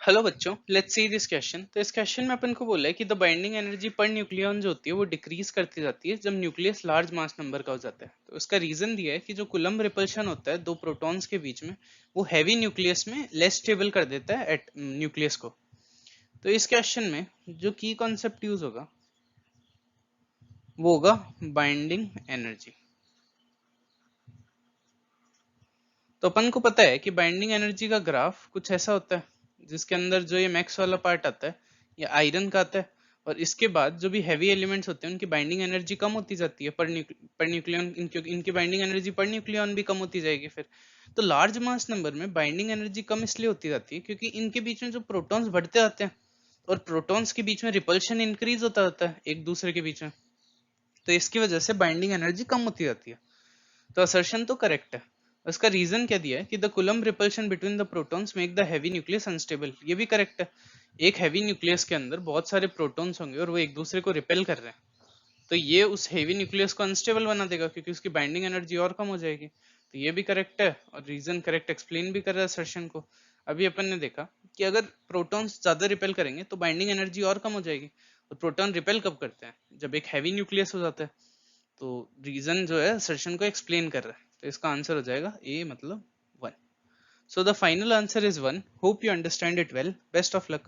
Hello बच्चों, let's see this question. तो इस क्वेश्चन में अपन को बोला है कि the binding energy per nucleon जो होती है वो डिक्रीज करती जाती है जब न्यूक्लियस लार्ज मास नंबर का हो जाता है। तो इसका रीजन दिया है कि जो कुलम्ब रिपल्शन होता है दो प्रोटॉन्स के बीच में, वो हैवी न्यूक्लियस में लेस स्टेबल कर देता है एट न्यूक्लियस को। तो इस क्वेश्चन में जो की कॉन्सेप्ट यूज होगा वो होगा बाइंडिंग एनर्जी। तो अपन को पता है कि बाइंडिंग एनर्जी का ग्राफ कुछ ऐसा होता है जिसके अंदर जो ये मैक्स वाला पार्ट आता है ये आयरन का आता है, और इसके बाद जो भी हैवी एलिमेंट्स होते हैं उनकी बाइंडिंग एनर्जी कम होती जाती है पर न्यूक्लियन, इनकी बाइंडिंग एनर्जी पर न्यूक्लियन भी कम होती जाएगी फिर। तो लार्ज मास नंबर में बाइंडिंग एनर्जी कम इसलिए होती जाती है क्योंकि इनके बीच में जो प्रोटॉन्स बढ़ते आते हैं और प्रोटॉन्स के बीच में रिपल्शन इंक्रीज होता जाता है एक दूसरे के बीच में। तो इसकी वजह से बाइंडिंग एनर्जी कम होती जाती है। तो असर्शन तो करेक्ट है। उसका रीजन क्या दिया है कि the coulomb repulsion between the protons make the heavy nucleus unstable, ये भी करेक्ट है। एक हैवी न्यूक्लियस के अंदर बहुत सारे प्रोटॉन्स होंगे और वो एक दूसरे को रिपेल कर रहे हैं, तो ये उस हैवी न्यूक्लियस को अनस्टेबल बना देगा क्योंकि उसकी बाइंडिंग एनर्जी और कम हो जाएगी। तो ये भी करेक्ट है और रीजन करेक्ट एक्सप्लेन भी कर रहा है असर्शन को। अभी अपन ने देखा कि अगर प्रोटॉन्स ज्यादा रिपेल करेंगे तो बाइंडिंग एनर्जी और कम हो जाएगी। और प्रोटॉन रिपेल कब करते हैं? जब एक हैवी न्यूक्लियस हो जाता है। तो रीजन जो है सेशन को एक्सप्लेन कर रहा है, तो इसका आंसर हो जाएगा ए, मतलब 1। So the final answer is 1। Hope you understand it well. Best of luck.